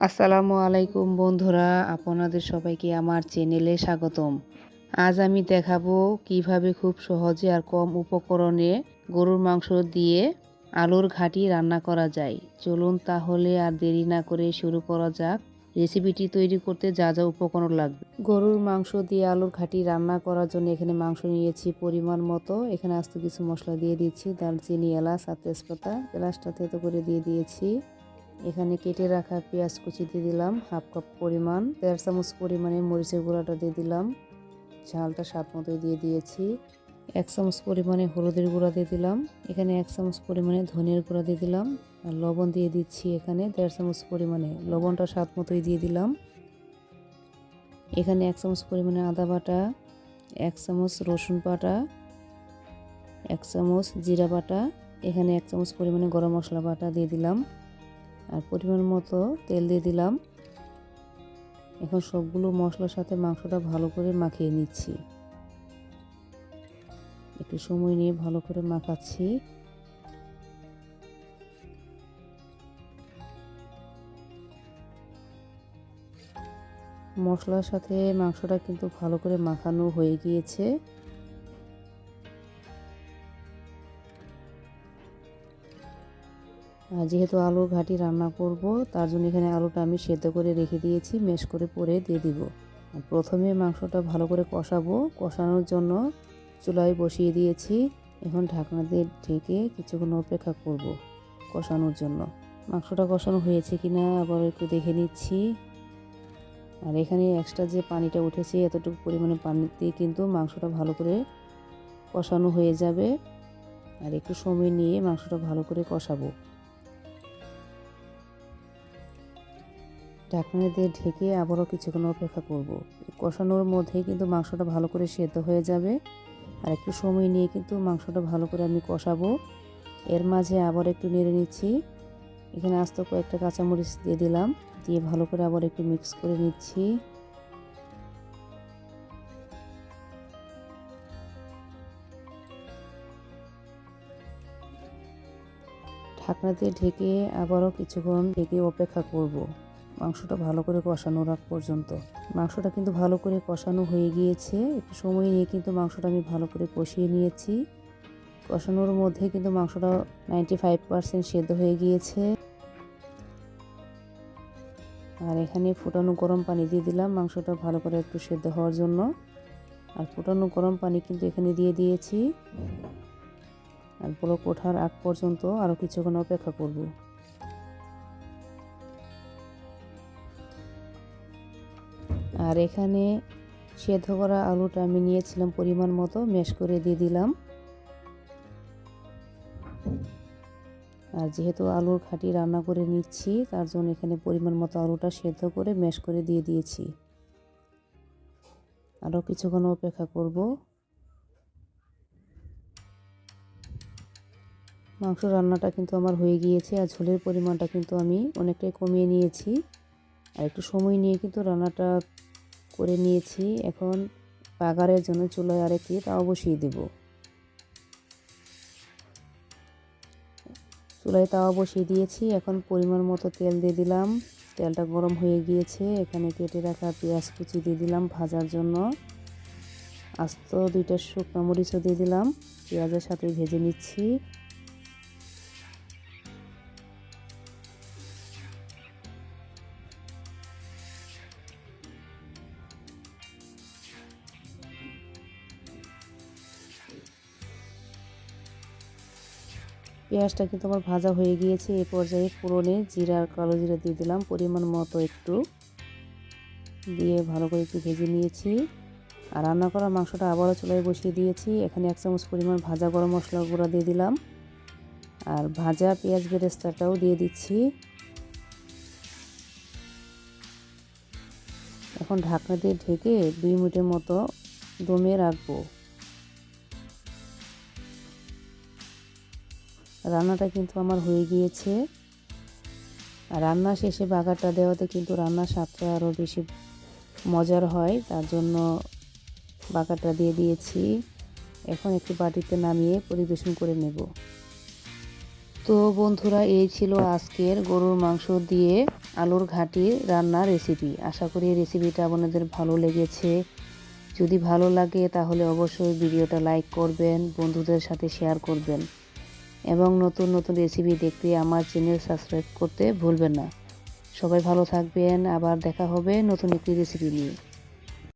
আসসালামু আলাইকুম বন্ধুরা, আপনাদের সবাইকে আমার চ্যানেলে স্বাগতম। আজ আমি দেখাবো কিভাবে খুব সহজে আর কম উপকরণে গরুর মাংস দিয়ে আলুর ঘাঁটি রান্না করা যায়। চলুন তাহলে আর দেরি না করে শুরু করা যাক। রেসিপিটি তৈরি করতে যা যা উপকরণ লাগবে। গরুর মাংস দিয়ে আলুর ঘাঁটি রান্না করার জন্য এখানে মাংস নিয়েছি পরিমাণ মতো। এখানে আস্ত কিছু মশলা দিয়ে দিচ্ছি, দারচিনি, এলাচ আর তেজপাতা। এলাচটা থেতো করে দিয়ে দিয়েছি। এখানে কেটে রাখা পেঁয়াজ কুচি দিয়ে দিলাম হাফ কাপ পরিমাণ। 1.5 চামচ পরিমাণে মরিচের গুঁড়াটা দিয়ে দিলাম, ঝালটা স্বাদ মতোই দিয়ে দিয়েছি। 1 চামচ পরিমাণে হলুদের গুঁড়া দিয়ে দিলাম। এখানে 1 চামচ পরিমাণে ধনিয়ার গুঁড়া দিয়ে দিলাম আর লবণ দিয়ে দিচ্ছি এখানে 1.5 চামচ পরিমাণে। লবণটা স্বাদ মতোই দিয়ে দিলাম। এখানে 1 চামচ পরিমাণে আদা বাটা, 1 চামচ রসুন বাটা, 1 চামচ জিরা বাটা, এখানে 1 চামচ পরিমাণে গরম মশলা বাটা দিয়ে দিলাম আর পরিমাণ মতো তেল দিয়ে দিলাম। এখন সবগুলো মশলার সাথে মাংসটা ভালো করে মাখিয়ে নিচ্ছি। একটু সময় নিয়ে ভালো করে মাখাচ্ছি। মশলার সাথে মাংসটা কিন্তু ভালো করে মাখানো হয়ে গিয়েছে। আর যেহেতু আলুর ঘাঁটি রান্না করব, তার জন্য এখানে আলুটা আমি সেদ্ধ করে রেখে দিয়েছি, ম্যাশ করে পরে দিয়ে দিব। প্রথমে মাংসটা ভালো করে কষাবো। কষানোর জন্য চুলায় বসিয়ে দিয়েছি। এখন ঢাকনা দিয়ে ঢেকে কিছুক্ষণ অপেক্ষা করব কষানোর জন্য। মাংসটা কষানো হয়েছে কিনা আবার একটু দেখে নিচ্ছি। আর এখানে এক্সট্রা যে পানিটা উঠেছে, এতটুকু পরিমাণে পানি দিয়ে কিন্তু মাংসটা ভালো করে কষানো হয়ে যাবে। আর একটু সময় নিয়ে মাংসটা ভালো করে কষাবো। ঢাকনা দিয়ে ঢেকে আবারও কিছুক্ষণ অপেক্ষা করব। কষানোর মধ্যেই কিন্তু মাংসটা ভালো করে সেদ্ধ হয়ে যাবে। আর একটু সময় নিয়ে কিন্তু মাংসটা ভালো করে আমি কষাবো। এর মাঝে আবার একটু নেড়ে নিচ্ছি। এখানে আস্ত কয়েকটা কাঁচামরিচ দিয়ে দিলাম, দিয়ে ভালো করে আবার একটু মিক্স করে নিচ্ছি। ঢাকনা দিয়ে ঢেকে আবারও কিছুক্ষণ ঢেকে অপেক্ষা করব মাংসটা ভালো করে কষানোর আগ পর্যন্ত। মাংসটা কিন্তু ভালো করে কষানো হয়ে গিয়েছে। একটু সময় নিয়ে কিন্তু মাংসটা আমি ভালো করে কষিয়ে নিয়েছি। কষানোর মধ্যে কিন্তু মাংসটা 95% সেদ্ধ হয়ে গিয়েছে। আর এখানে ফুটানো গরম পানি দিয়ে দিলাম মাংসটা ভালো করে একটু সেদ্ধ হওয়ার জন্য। আর ফুটানো গরম পানি কিন্তু এখানে দিয়ে দিয়েছি। আর বলক ওঠার আগ পর্যন্ত আরও কিছুক্ষণ অপেক্ষা করব। আর এখানে সেদ্ধ করা আলুটা আমি নিয়েছিলাম পরিমাণ মতো, ম্যাশ করে দিয়ে দিলাম। আর যেহেতু আলুর ঘাঁটি রান্না করে নিচ্ছি, তার জন্য এখানে পরিমাণ মতো আলুটা সেদ্ধ করে ম্যাশ করে দিয়ে দিয়েছি। আরও কিছুক্ষণ অপেক্ষা করব। মাংস রান্নাটা কিন্তু আমার হয়ে গিয়েছে। আর ঝোলের পরিমাণটা কিন্তু আমি অনেকটাই কমিয়ে নিয়েছি। আর একটু সময় নিয়ে কিন্তু রান্নাটা করে নিয়েছি। এখন বাগারের জন্য চুলায় আরেকটি তাওয়া বসিয়ে দেব। চুলায় তাওয়া বসিয়ে দিয়েছি। এখন পরিমাণ মতো তেল দিয়ে দিলাম। তেলটা গরম হয়ে গিয়েছে। এখানে কেটে রাখা পেঁয়াজ কুচি দিয়ে দিলাম ভাজার জন্য। আস্ত 2টা শুকনো মরিচও দিয়ে দিলাম, পেঁয়াজের সাথে ভেজে নিচ্ছি। পেঁয়াজটা কিন্তু আমার ভাজা হয়ে গিয়েছে। এই পর্যায়ে ফোড়নে জিরা আর কালো জিরা দিয়ে দিলাম পরিমাণ মতো, একটু দিয়ে ভালো করে একটু ভেজে নিয়েছি। আর রান্না করা মাংসটা আবারও চুলায় বসিয়ে দিয়েছি। এখানে 1 চামচ পরিমাণ ভাজা গরম মশলা গুঁড়া দিয়ে দিলাম আর ভাজা পেঁয়াজ বেরেস্তাটাও দিয়ে দিচ্ছি। এখন ঢাকনা দিয়ে ঢেকে 2 মিনিটের মতো দমে রাখবো। রান্নাটা কিন্তু আমার হয়ে গিয়েছে। আর রান্না শেষে বাগারটা দেওয়াতে কিন্তু রান্নার স্বাদটা আরও বেশি মজার হয়, তার জন্য বাগারটা দিয়ে দিয়েছি। এখন একটি বাটিতে নামিয়ে পরিবেশন করে নেব। তো বন্ধুরা, এই ছিল আজকের গরুর মাংস দিয়ে আলুর ঘাটি রান্নার রেসিপি। আশা করি রেসিপিটা আপনাদের ভালো লেগেছে। যদি ভালো লাগে তাহলে অবশ্যই ভিডিওটা লাইক করবেন, বন্ধুদের সাথে শেয়ার করবেন এবং নতুন নতুন রেসিপি দেখতে আমার চ্যানেল সাবস্ক্রাইব করতে ভুলবেন না। সবাই ভালো থাকবেন, আবার দেখা হবে নতুন একটি রেসিপি নিয়ে।